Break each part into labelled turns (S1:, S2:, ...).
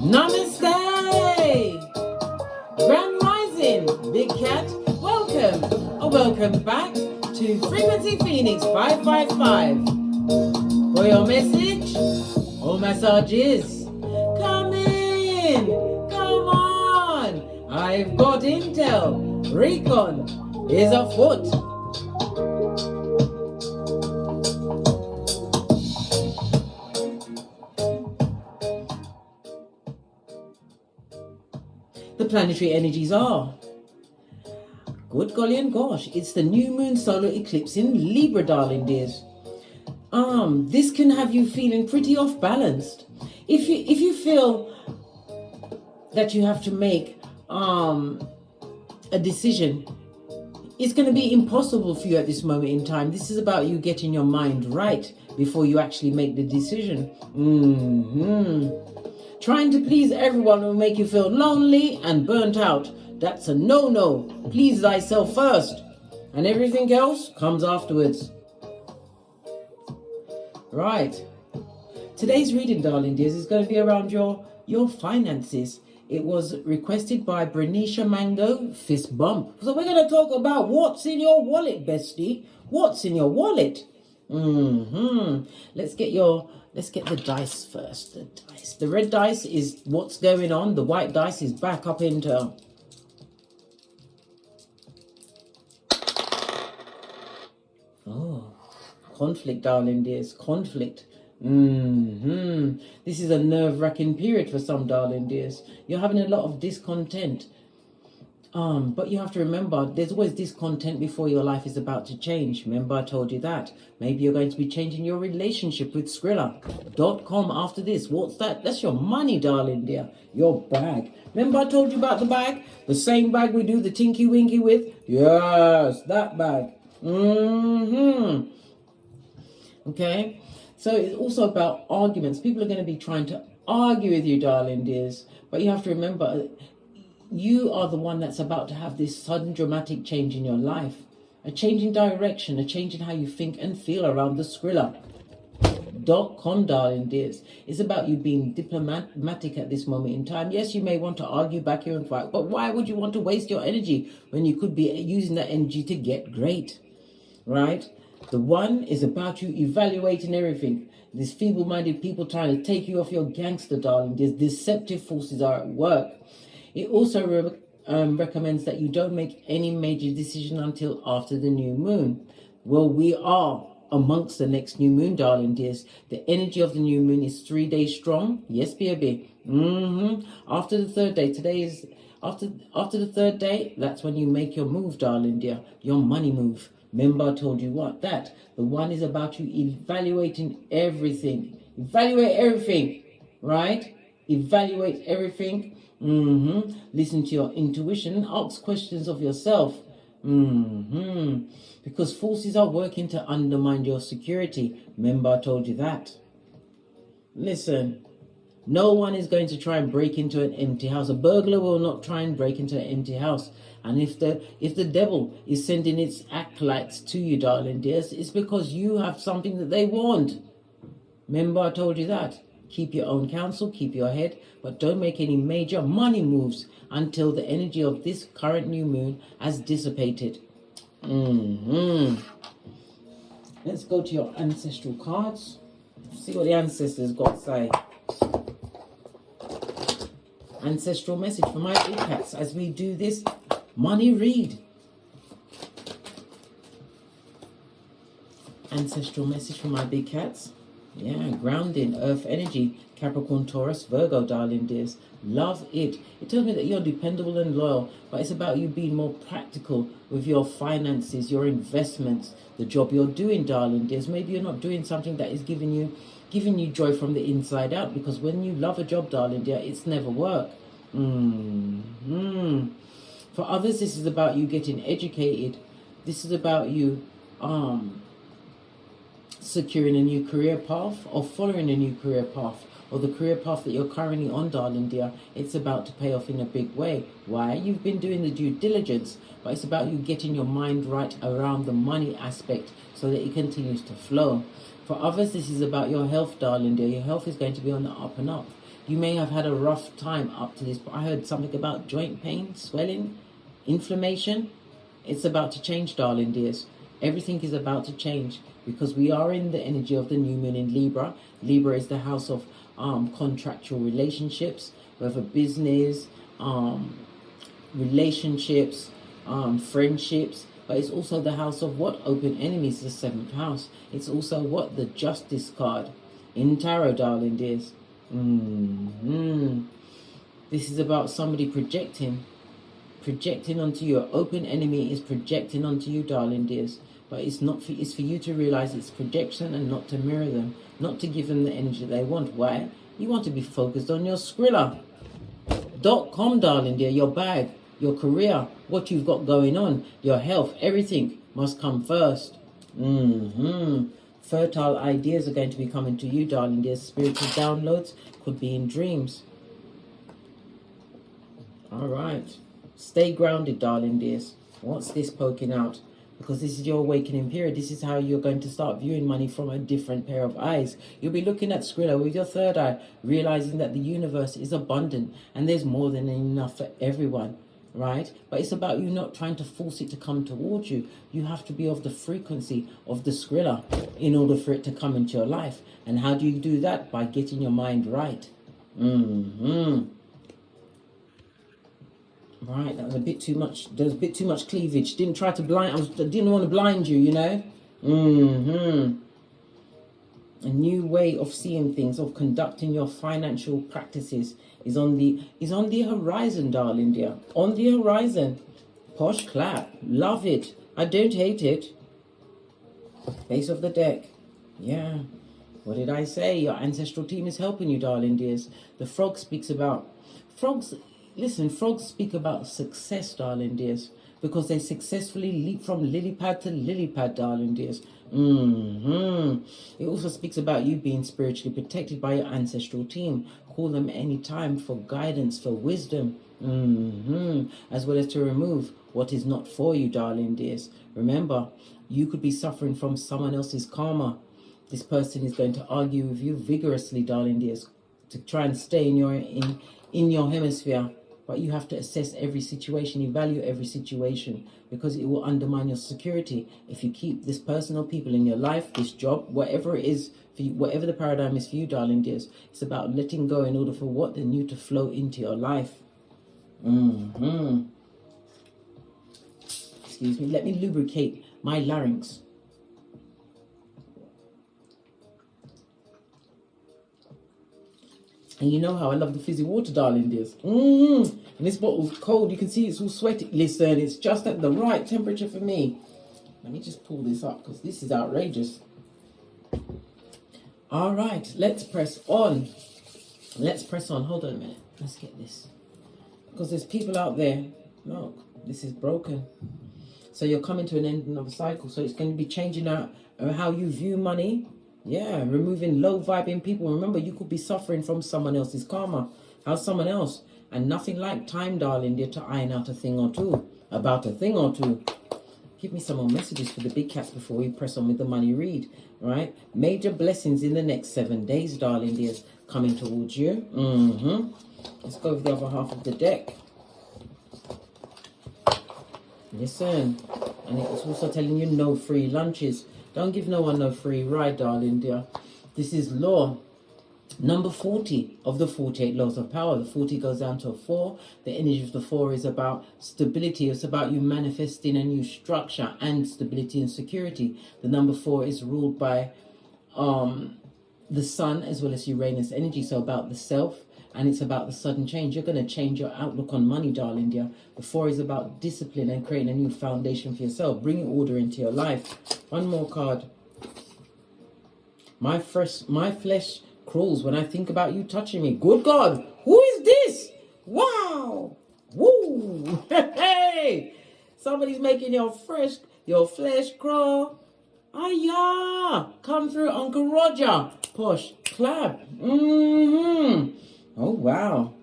S1: Namaste! Grand Rising, Big Cat, welcome or welcome back to Frequency Phoenix 555. For your message or messages, come in, come on. I've got intel. Recon is afoot. The planetary energies are, good golly and gosh, it's the new moon solar eclipse in Libra, darling dears. This can have you feeling pretty off balanced. If you feel that you have to make a decision, it's going to be impossible for you at this moment in time. This is about you getting your mind right before you actually make the decision. Trying to please everyone will make you feel lonely and burnt out. That's a no-no. Please thyself first, and everything else comes afterwards. Right. Today's reading, darling dears, is going to be around your finances. It was requested by Bernicia Mango, Fist Bump. So we're going to talk about what's in your wallet, bestie. What's in your wallet? Let's get the dice first. The dice. The red dice is what's going on. The white dice is back up into. Oh, conflict, darling dears. Conflict. This is a nerve-wracking period for some, darling dears. You're having a lot of discontent. But you have to remember, there's always discontent before your life is about to change. Remember, I told you that. Maybe you're going to be changing your relationship with Skrilla.com after this. What's that? That's your money, darling dear. Your bag. Remember I told you about the bag? The same bag we do the Tinky Winky with? Yes, that bag. Okay? So it's also about arguments. People are going to be trying to argue with you, darling dears. But you have to remember, you are the one that's about to have this sudden dramatic change in your life. A change in direction, a change in how you think and feel around the Skrilla.com, darling dears. It's about you being diplomatic at this moment in time. Yes, you may want to argue back here and fight, but why would you want to waste your energy when you could be using that energy to get great? Right? The one is about you evaluating everything. These feeble-minded people trying to take you off your gangster, darling. These deceptive forces are at work. It also recommends that you don't make any major decision until after the new moon. Well, we are amongst the next new moon, darling dears. The energy of the new moon is 3 days strong. Yes, baby. After the third day, today is after the third day, that's when you make your move, darling dear. Your money move. Remember I told you what? That. The one is about you evaluating everything. Evaluate everything. Right? Evaluate everything. Listen to your intuition and ask questions of yourself. Because forces are working to undermine your security. Remember I told you that. Listen, no one is going to try and break into an empty house. A burglar will not try and break into an empty house. And if the devil is sending its acolytes to you, darling dears, it's because you have something that they want. Remember I told you that. Keep your own counsel, keep your head, but don't make any major money moves until the energy of this current new moon has dissipated. Let's go to your ancestral cards. See what the ancestors got to say. Ancestral message for my big cats as we do this money read. Ancestral message for my big cats. Yeah, grounding, earth energy, Capricorn, Taurus, Virgo, darling dears. Love it. It tells me that you're dependable and loyal, but it's about you being more practical with your finances, your investments, the job you're doing, darling dears. Maybe you're not doing something that is giving you joy from the inside out, because when you love a job, darling dear, it's never work. For others, this is about you getting educated. This is about you securing a new career path or following a new career path, or the career path that you're currently on, darling dear. It's about to pay off in a big way. Why? You've been doing the due diligence, but it's about you getting your mind right around the money aspect so that it continues to flow. For For others, this is about your health, darling dear. Your health is going to be on the up and up. You may have had a rough time up to this, but I heard something about joint pain, swelling, inflammation. It's about to change, darling dears. Everything is about to change because we are in the energy of the new moon in Libra. Libra is the house of contractual relationships, whether business, relationships, friendships. But it's also the house of what? Open enemies, the 7th house. It's also what? The Justice card in Tarot, darling dears. This is about somebody projecting onto you. An open enemy is projecting onto you, darling dears. But it's not for, it's for you to realize it's projection and not to mirror them, not to give them the energy they want. Why? You want to be focused on your Skrilla.com, darling dear, your bag, your career, what you've got going on, your health, everything must come first. Fertile ideas are going to be coming to you, darling dear. Spiritual downloads could be in dreams. All right. Stay grounded, darling dears. What's this poking out? Because this is your awakening period. This is how you're going to start viewing money from a different pair of eyes. You'll be looking at Skrilla with your third eye, realizing that the universe is abundant and there's more than enough for everyone, right? But it's about you not trying to force it to come towards you. You have to be of the frequency of the Skrilla in order for it to come into your life. And how do you do that? By getting your mind right. Right, that was a bit too much. There was a bit too much cleavage. Didn't try to blind. I didn't want to blind you, you know. A new way of seeing things, of conducting your financial practices is on the horizon, darling dear. On the horizon. Posh clap. Love it. I don't hate it. Base of the deck. Yeah. What did I say? Your ancestral team is helping you, darling dears. The frog speaks about frogs. Listen, frogs speak about success, darling dears, because they successfully leap from lily pad to lily pad, darling dears. It also speaks about you being spiritually protected by your ancestral team. Call them anytime for guidance, for wisdom, as well as to remove what is not for you, darling dears. Remember, you could be suffering from someone else's karma. This person is going to argue with you vigorously, darling dears, to try and stay in your hemisphere. But you have to assess every situation, evaluate every situation, because it will undermine your security if you keep this person or people in your life, this job, whatever it is for you, whatever the paradigm is for you, darling dears. It's about letting go in order for what the new to flow into your life. Excuse me. Let me lubricate my larynx. And you know how I love the fizzy water, darling dears. And this bottle's cold. You can see it's all sweaty. Listen, it's just at the right temperature for me. Let me just pull this up because this is outrageous. All right, let's press on. Let's press on. Hold on a minute. Let's get this. Because there's people out there. Look, this is broken. So you're coming to an end of a cycle. So it's going to be changing out how you view money. Yeah, removing low-vibing people. Remember, you could be suffering from someone else's karma. How's someone else? And nothing like time, darling dear, to iron out a thing or two. About a thing or two. Give me some more messages for the big cats before we press on with the money read. Right? Major blessings in the next 7 days, darling dears, coming towards you. Let's go with the other half of the deck. Listen. And it's also telling you no free lunches. Don't give no one no free ride, darling dear. This is law number 40 of the 48 laws of power. The 40 goes down to a 4. The energy of the 4 is about stability. It's about you manifesting a new structure and stability and security. The number 4 is ruled by the sun as well as Uranus energy. So about the self, and it's about the sudden change. You're going to change your outlook on money, darling dear. The 4 is about discipline and creating a new foundation for yourself, bringing order into your life. One more card. My flesh crawls when I think about you touching me. Good God, who is this? Wow. Woo. Hey, somebody's making your flesh crawl. Aya, come through, Uncle Roger. Posh, clap. Oh, wow.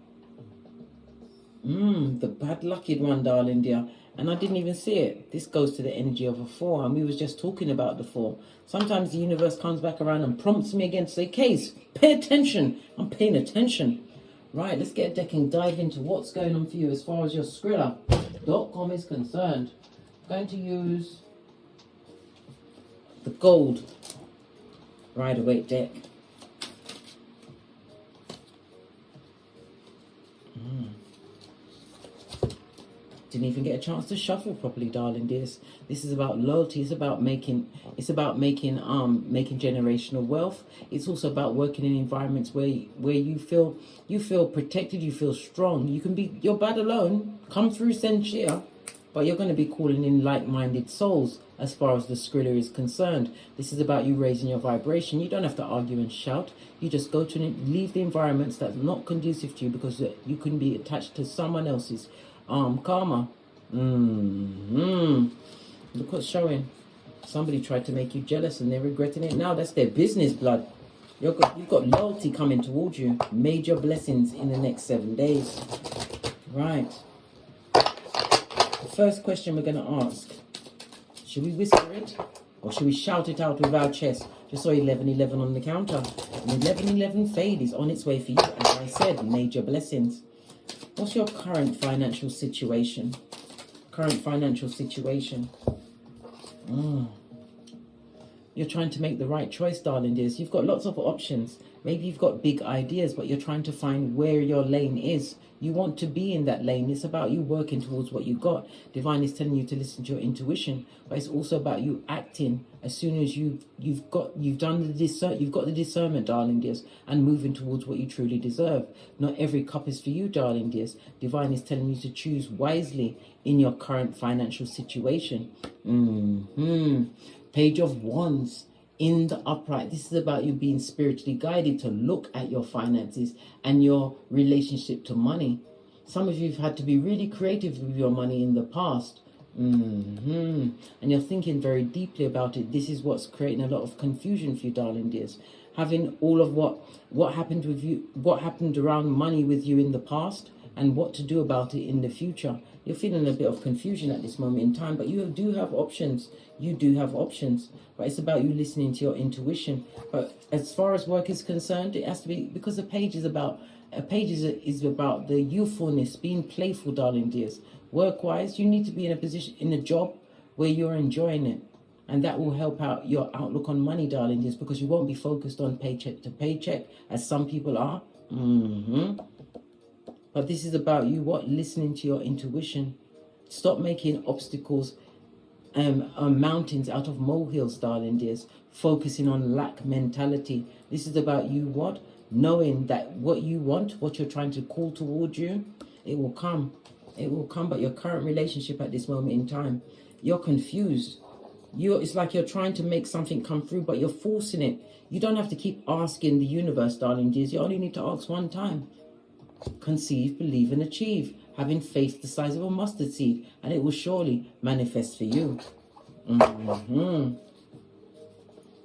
S1: The bad lucky one, darling dear. And I didn't even see it. This goes to the energy of a 4, and we was just talking about the 4. Sometimes the universe comes back around and prompts me again to say, Case, pay attention. I'm paying attention. Right, let's get a deck and dive into what's going on for you as far as your Skrilla.com is concerned. I'm going to use the gold Rider-Waite deck. Didn't even get a chance to shuffle properly, darling dears. This is about loyalty. It's about making generational wealth. It's also about working in environments where you feel protected, you feel strong. You're bad alone. Come through Senshia, but you're going to be calling in like-minded souls as far as the Skrilla is concerned. This is about you raising your vibration. You don't have to argue and shout. You just go to leave the environments that's not conducive to you, because you can be attached to someone else's karma. Look what's showing. Somebody tried to make you jealous and they're regretting it now. That's their business, blood. You've got loyalty coming towards you. Major blessings in the next 7 days. Right. The first question we're going to ask. Should we whisper it? Or should we shout it out with our chest? Just saw 1111 on the counter. And 1111 fade is on its way for you. As I said, major blessings. What's your current financial situation? Current financial situation. You're trying to make the right choice, darling dears. You've got lots of options. Maybe you've got big ideas, but you're trying to find where your lane is. You want to be in that lane. It's about you working towards what you got. Divine is telling you to listen to your intuition, but it's also about you acting as soon as you've got the discernment, darling dears, and moving towards what you truly deserve. Not every cup is for you, darling dears. Divine is telling you to choose wisely in your current financial situation. Page of Wands in the upright. This is about you being spiritually guided to look at your finances and your relationship to money. Some of you have had to be really creative with your money in the past. And you're thinking very deeply about it. This is what's creating a lot of confusion for you, darling dears. Having all of what happened with you, what happened around money with you in the past, and what to do about it in the future. You're feeling a bit of confusion at this moment in time, but you do have options. You do have options, but it's about you listening to your intuition. But as far as work is concerned, it has to be, because the page is about the youthfulness, being playful, darling dears. Work-wise, you need to be in a position, in a job where you're enjoying it, and that will help out your outlook on money, darling dears, because you won't be focused on paycheck to paycheck as some people are. But this is about you listening to your intuition. Stop making obstacles mountains out of molehills, darling dears. Focusing on lack mentality. This is about you knowing that what you want, what you're trying to call towards you, it will come. It will come. But your current relationship at this moment in time, you're confused. It's like you're trying to make something come through, but you're forcing it. You don't have to keep asking the universe, darling dears. You only need to ask one time. Conceive, believe, and achieve. Having faith the size of a mustard seed, and it will surely manifest for you.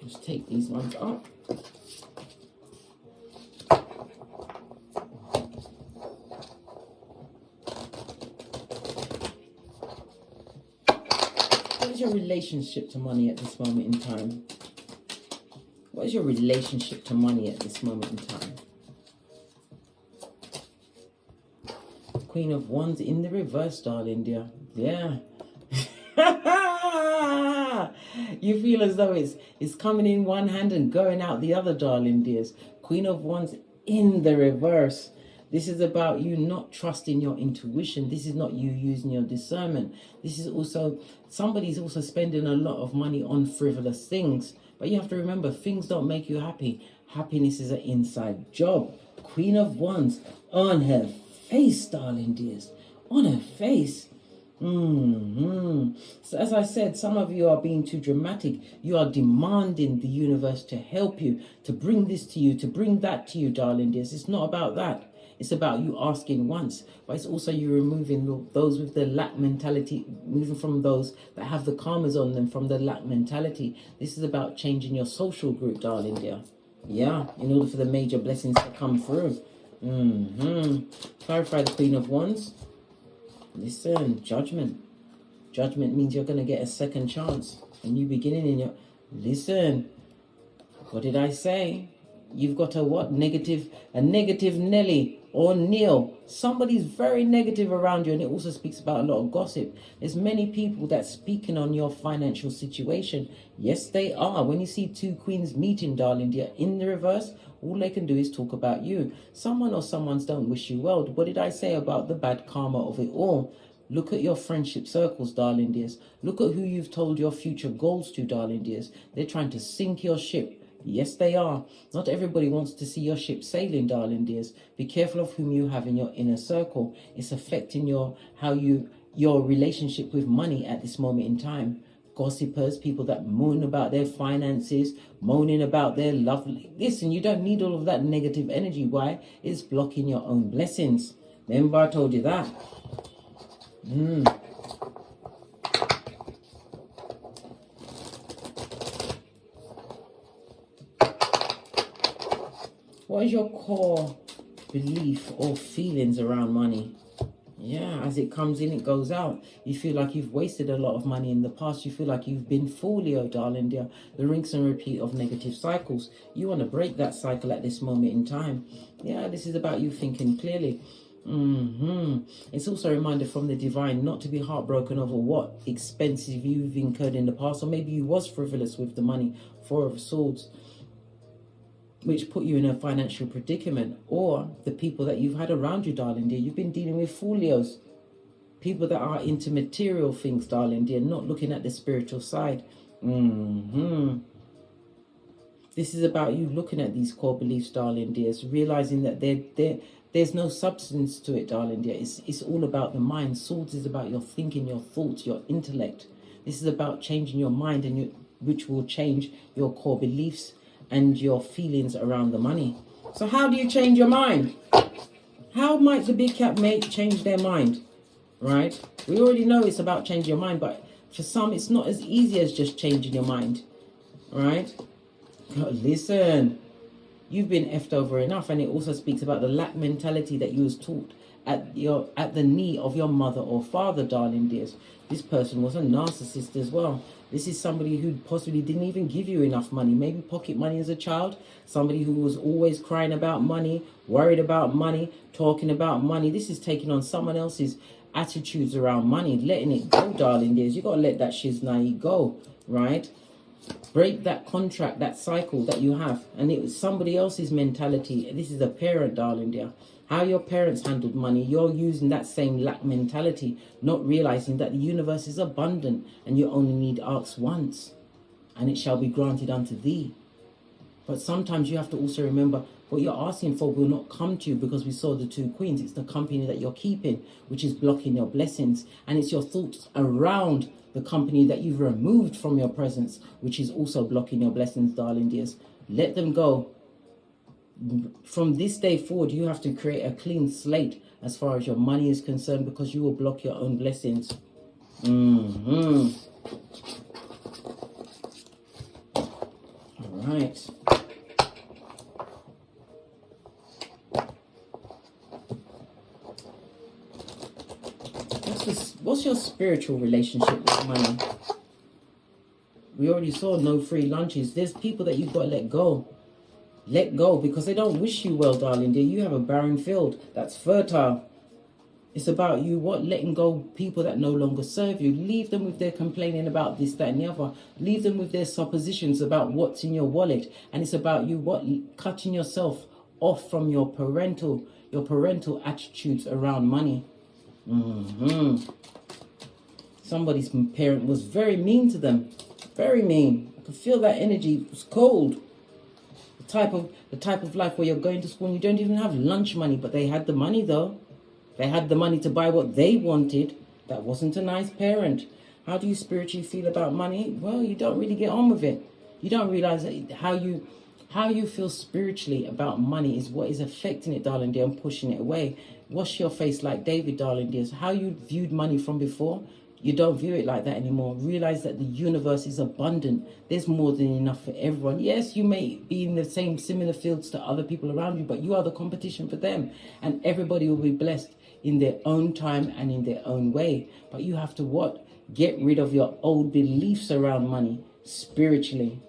S1: Just take these ones up. What is your relationship to money at this moment in time? What is your relationship to money at this moment in time? Queen of Wands in the reverse, darling dear. Yeah. You feel as though it's coming in one hand and going out the other, darling dears. Queen of Wands in the reverse. This is about you not trusting your intuition. This is not you using your discernment. This is also, somebody's also spending a lot of money on frivolous things. But you have to remember, things don't make you happy. Happiness is an inside job. Queen of Wands on her face, darling dears, on her face. So as I said, some of you are being too dramatic. You are demanding the universe to help you, to bring this to you, to bring that to you, darling dears. It's not about that. It's about you asking once, but it's also you removing those with the lack mentality, moving from those that have the karmas on them from the lack mentality. This is about changing your social group, darling dear. Yeah, in order for the major blessings to come through. Clarify the Queen of Wands. Listen, judgment. Judgment means you're going to get a second chance. A new beginning in your... Listen, what did I say? You've got a what? A negative Nelly or Neil. Somebody's very negative around you, and it also speaks about a lot of gossip. There's many people that's speaking on your financial situation. Yes, they are. When you see two queens meeting, darling dear, in the reverse, all they can do is talk about you. Someone or someone's don't wish you well. What did I say about the bad karma of it all? Look at your friendship circles, darling dears. Look at who you've told your future goals to, darling dears. They're trying to sink your ship. Yes, they are. Not everybody wants to see your ship sailing, darling dears. Be careful of whom you have in your inner circle. It's affecting your relationship with money at this moment in time. Gossipers, people that moan about their finances, moaning about their love. Listen, you don't need all of that negative energy. Why? It's blocking your own blessings. Remember I told you that. What is your core belief or feelings around money? Yeah, as it comes in, it goes out. You feel like you've wasted a lot of money in the past. You feel like you've been folio, darling dear. The rinse and repeat of negative cycles. You want to break that cycle at this moment in time. Yeah, this is about you thinking clearly. It's also a reminder from the divine not to be heartbroken over what expenses you've incurred in the past, or maybe you was frivolous with the money. Four of Swords, which put you in a financial predicament, or the people that you've had around you, darling dear. You've been dealing with folios, people that are into material things, darling dear, not looking at the spiritual side. This is about you looking at these core beliefs, darling dears, realizing that there's no substance to it, darling dear. It's all about the mind. Swords is about your thinking, your thoughts, your intellect. This is about changing your mind, and which will change your core beliefs and your feelings around the money. So how do you change your mind? How might the big cat mate change their mind? Right? We already know it's about changing your mind, but for some it's not as easy as just changing your mind. Right? Listen, you've been effed over enough, and it also speaks about the lack mentality that you was taught at the knee of your mother or father, darling dears. This person was a narcissist as well. This is somebody who possibly didn't even give you enough money, maybe pocket money as a child. Somebody who was always crying about money, worried about money, talking about money. This is taking on someone else's attitudes around money, letting it go, darling dears. You got to let that shiznai go, right? Break that contract, that cycle that you have. And it was somebody else's mentality. This is a parent, darling dear. How your parents handled money, you're using that same lack mentality, not realizing that the universe is abundant and you only need ask once, and it shall be granted unto thee. But sometimes you have to also remember what you're asking for will not come to you, because we saw the two queens. It's the company that you're keeping, which is blocking your blessings. And it's your thoughts around the company that you've removed from your presence, which is also blocking your blessings, darling dears. Let them go. From this day forward, you have to create a clean slate as far as your money is concerned, because you will block your own blessings. All right. What's your spiritual relationship with money? We already saw no free lunches. There's people that you've got to let go. Let go, because they don't wish you well, darling dear. You have a barren field that's fertile. It's about you, letting go people that no longer serve you. Leave them with their complaining about this, that, and the other. Leave them with their suppositions about what's in your wallet. And it's about you, cutting yourself off from your parental attitudes around money. Somebody's parent was very mean to them. Very mean. I could feel that energy. It was cold. The type of life where you're going to school and you don't even have lunch money, but they had the money though. They had the money to buy what they wanted. That wasn't a nice parent. How do you spiritually feel about money? Well, you don't really get on with it. You don't realize that how you feel spiritually about money is what is affecting it, darling dear, and pushing it away. Wash your face like David, darling dears. How you viewed money from before, you don't view it like that anymore. Realize that the universe is abundant. There's more than enough for everyone. Yes, you may be in the same similar fields to other people around you, but you are the competition for them. And everybody will be blessed in their own time and in their own way. But you have to Get rid of your old beliefs around money spiritually.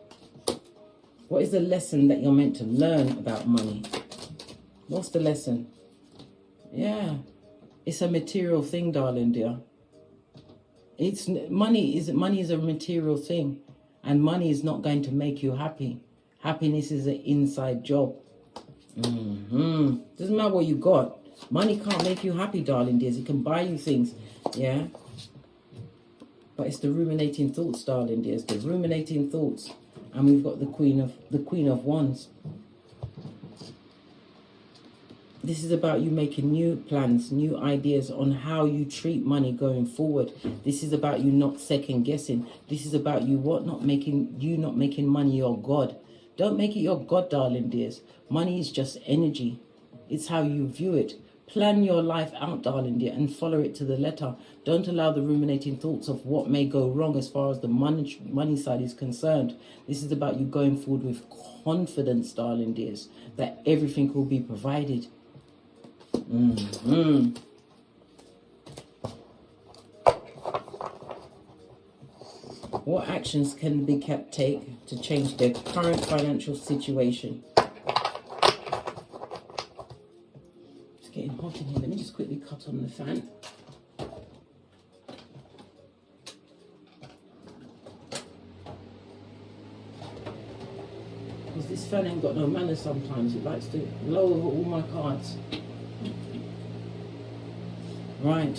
S1: What is the lesson that you're meant to learn about money? What's the lesson? Yeah, it's a material thing, darling dear. Money is a material thing, and money is not going to make you happy. Happiness is an inside job. Doesn't matter what you got. Money can't make you happy, darling dears. It can buy you things, yeah. But it's the ruminating thoughts, darling dears. The ruminating thoughts, and we've got the Queen of Wands. This is about you making new plans, new ideas on how you treat money going forward. This is about you not second guessing. This is about you not making money your God. Don't make it your God, darling dears. Money is just energy. It's how you view it. Plan your life out, darling dear, and follow it to the letter. Don't allow the ruminating thoughts of what may go wrong as far as the money side is concerned. This is about you going forward with confidence, darling dears, that everything will be provided. What actions can the cat take to change their current financial situation? It's getting hot in here. Let me just quickly cut on the fan. Because this fan ain't got no manners sometimes. It likes to blow over all my cards. Right.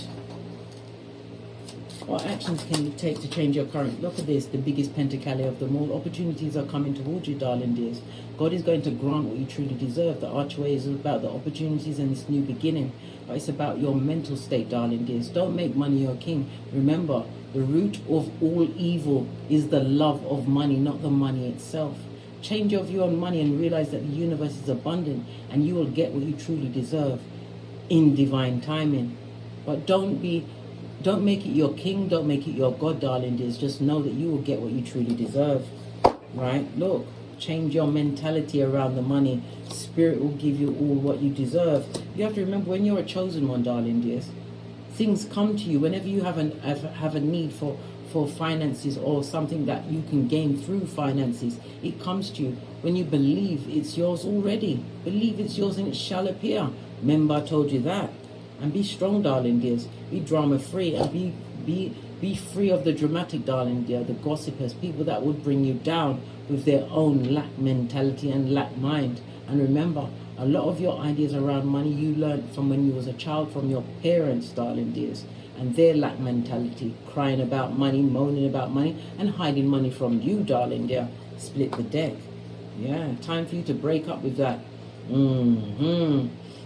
S1: What actions can you take to change your current? Look at this, the biggest pentacali of them all. Opportunities are coming towards you, darling dears. God is going to grant what you truly deserve. The archway is about the opportunities and this new beginning. But it's about your mental state, darling dears. Don't make money your king. Remember, the root of all evil is the love of money, not the money itself. Change your view on money and realize that the universe is abundant and you will get what you truly deserve in divine timing. But don't make it your king, don't make it your God, darling dears. Just know that you will get what you truly deserve, right? Look, change your mentality around the money. Spirit will give you all what you deserve. You have to remember, when you're a chosen one, darling dears, things come to you. Whenever you have a need for finances or something that you can gain through finances, it comes to you. When you believe it's yours already, believe it's yours and it shall appear. Remember, I told you that. And be strong, darling dears. Be drama free and be free of the dramatic, darling dear, the gossipers, people that would bring you down with their own lack mentality and lack mind. And remember, a lot of your ideas around money you learned from when you was a child from your parents, darling dears, and their lack mentality, crying about money, moaning about money, and hiding money from you, darling dear. Split the deck. Yeah, time for you to break up with that.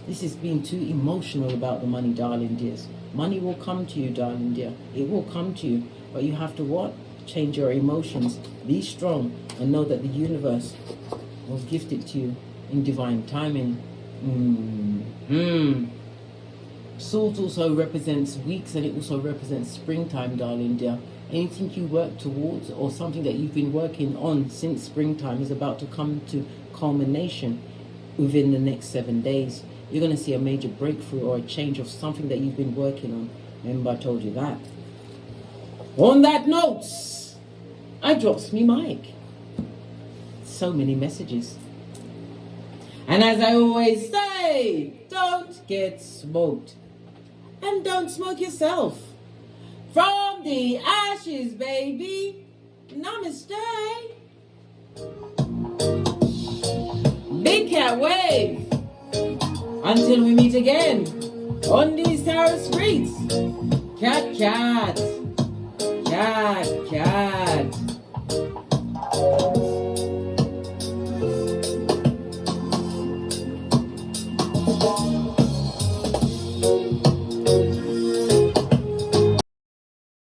S1: This is being too emotional about the money, darling dears. Money will come to you, darling dear. It will come to you. But you have to what? Change your emotions. Be strong and know that the universe will gift it to you in divine timing. Salt also represents weeks, and it also represents springtime, darling dear. Anything you work towards or something that you've been working on since springtime is about to come to culmination within the next 7 days. You're going to see a major breakthrough or a change of something that you've been working on. Remember, I told you that. On that note, I drops me mic. So many messages. And as I always say, don't get smoked. And don't smoke yourself. From the ashes, baby. Namaste. Big cat wave. Until we meet again on these tarot streets. Cat, cat, cat.